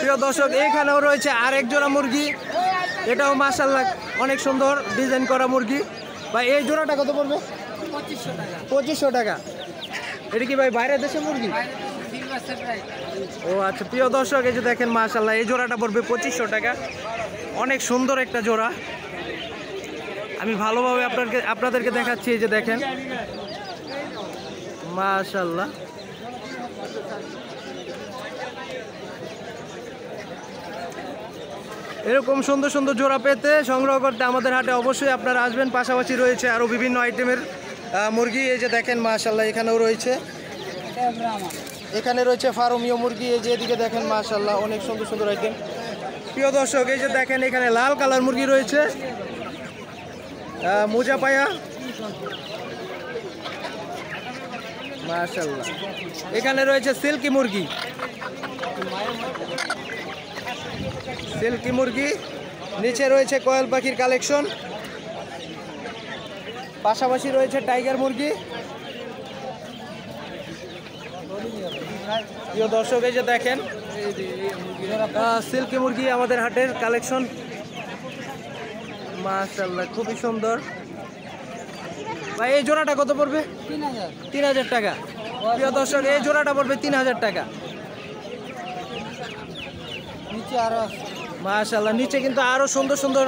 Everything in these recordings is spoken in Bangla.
প্রিয় দর্শক, এখানেও রয়েছে আরেক জোড়া মুরগি, এটাও মাশাআল্লাহ অনেক সুন্দর ডিজাইন করা মুরগি। ভাই এই জোড়াটা কত পড়বে? 2500 টাকা। এটা কি ভাই বাইরের দেশের মুরগি? ও আচ্ছা, প্রিয় দর্শক এই যে দেখেন মাশাআল্লাহ এই জোড়াটা পড়বে 2500 টাকা। অনেক সুন্দর একটা জোড়া, আমি ভালোভাবে আপনাদেরকে দেখাচ্ছি। এই যে দেখেন মাশাআল্লাহ। এরকম সুন্দর সুন্দর জোড়া পেতে সংগ্রহ করতে আমাদের হাটে অবশ্যই আপনারা আসবেন। পাশাপাশি রয়েছে আরও বিভিন্ন আইটেমের মুরগি। এই যে দেখেন মাশাআল্লাহ এখানেও রয়েছে, এখানে রয়েছে ফার্মীয় মুরগি। এই যে এদিকে দেখেন মাশাআল্লাহ অনেক সুন্দর সুন্দর আইটেম। প্রিয় দর্শক এই যে দেখেন এখানে লাল কালার মুরগি রয়েছে, মোজা পায়া মাশাআল্লাহ। এখানে রয়েছে সিল্কি মুরগি, সিল্কি মুরগি। নিচে রয়েছে কোয়েল পাখির কালেকশন, পাশাপাশি রয়েছে টাইগার মুরগি। প্রিয় দর্শক এই যে দেখেন সিল্কি মুরগি আমাদের হাটের কালেকশন মাশাআল্লাহ, খুবই সুন্দর। ভাই এই জোড়াটা কত পড়বে? 3000 টাকা। প্রিয় দর্শক এই জোড়াটা পড়বে 3000 টাকা। নিচে আরো মাশাআল্লাহ, নিচে কিন্তু আরো সুন্দর সুন্দর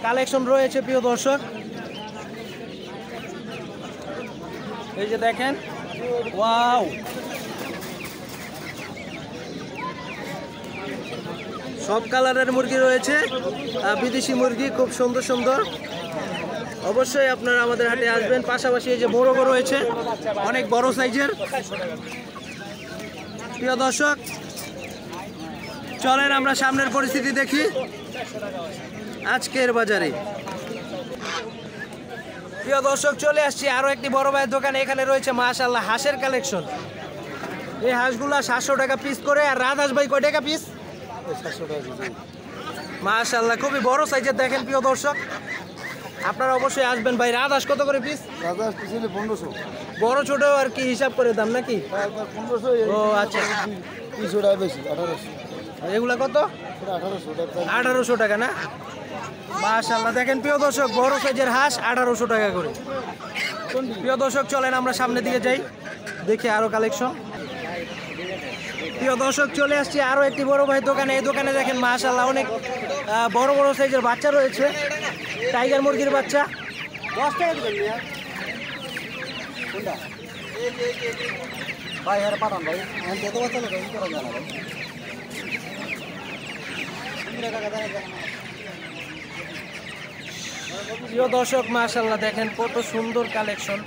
কালেকশন রয়েছে। প্রিয় দর্শক এই যে দেখেন, ওয়াও, সব কালারের মুরগি রয়েছে, বিদেশি মুরগি খুব সুন্দর সুন্দর। অবশ্যই আপনারা আমাদের হাটে আসবেন। পাশাপাশি এই যে মোরগ রয়েছে অনেক বড় সাইজের। প্রিয় দর্শক চলেন আমরা সামনের পরিস্থিতি দেখি আজকের বাজারে। প্রিয় দর্শক চলে আসছি আরো একটি বড় ভাইয়ের দোকানে। এখানে রয়েছে মাশাআল্লাহ হাঁসের কালেকশন। এই হাঁসগুলা 700 টাকা পিস করে। আর রাজহাঁস ভাই কয় টাকা পিস? 700 টাকা। মাশাআল্লাহ খুবই বড় সাইজের দেখেন। প্রিয় দর্শক আপনারা অবশ্যই আসবেন। ভাই রাজহাঁস কত করে পিস? রাজহাঁস পিস 1500। বড় ছোট আর কি হিসাব করে দাম নাকি? 1500। ও আচ্ছা, 300 টাকা বেশি, 1800। এগুলা কত? 1800 টাকা। 1800 টাকা না? মাশাআল্লাহ দেখেন প্রিয় দর্শক বড় সাইজের হাঁস 1800 টাকা করে। প্রিয় দর্শক চলেন আমরা সামনের দিকে যাই, দেখি আরো কালেকশন। প্রিয় দর্শক চলে আসছি আরো একটি বড় ভাই দোকানে। এই দোকানে দেখেন মাশাআল্লাহ অনেক বড় বড় সাইজের বাচ্চা রয়েছে, টাইগার মুরগির বাচ্চা। 10 টাকা দিবেন না কোনটা? ভাই আর পাঠান ভাই, আমি কত বাচ্চা লোক এই করা যায় না ভাই। প্রিয় দর্শক মাশাআল্লাহ দেখেন কত সুন্দর কালেকশন।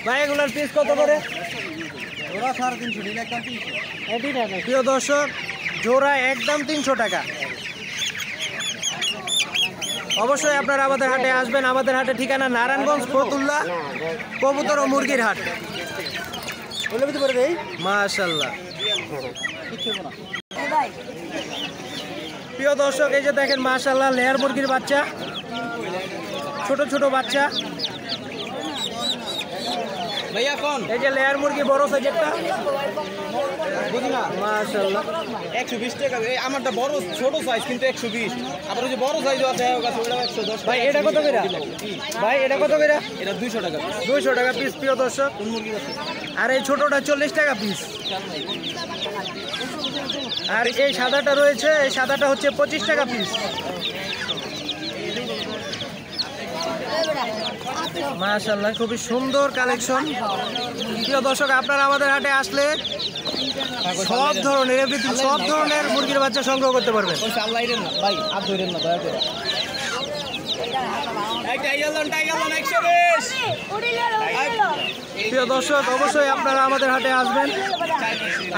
ভাই এগুলোর পিস কত করে? ওরা 350 দিলে একদম 300। প্রিয় দর্শক জোড়া একদম 300 টাকা। অবশ্যই আপনারা আমাদের হাটে আসবেন। আমাদের হাটে ঠিকানা নারায়ণগঞ্জ ফতুল্লাহ কবুতর ও মুরগির হাট। মাশাআল্লাহ প্রিয় দর্শক এই যে দেখেন মাশাআল্লাহ লেয়ার মুরগির বাচ্চা, ছোট ছোট বাচ্চা। ভাইয়া কোন? এই যে লেয়ার মুরগি বড় সাইজেরটা, বুঝি না। মাশাআল্লাহ 120 টাকা। এই আমারটা বড় ছোট সাইজ কিন্তু 120। আবার ওই যে বড় সাইজ আছে ওটা 110। ভাই এটা কত করে? ভাই এটা কত করে? এটা 200 টাকা। 200 টাকা পিস। প্রিয় দর্শক কোন মুরগি আছে? আর এই ছোটটা 40 টাকা পিস। আর এই সাদাটা রয়েছে, এই সাদাটা হচ্ছে 25 টাকা পিস। মাশাআল্লাহ খুবই সুন্দর কালেকশন। প্রিয় দর্শক আপনারা আমাদের হাটে আসলে সব ধরনের এভরিথিং, সব ধরনের মুরগির বাচ্চা সংগ্রহ করতে পারবেন। ভাই আর ধরেন না দয়া করে। প্রিয় দর্শক অবশ্যই আপনারা আমাদের হাটে আসবেন।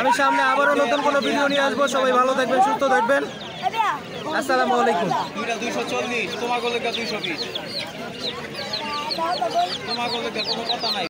আমি সামনে আবারও নতুন কোনো ভিডিও নিয়ে আসবো। সবাই ভালো থাকবেন, সুস্থ থাকবেন। আসসালামু আলাইকুম। 240 তোমার গলে 220 তোমার গলে কোনো কথা নাই।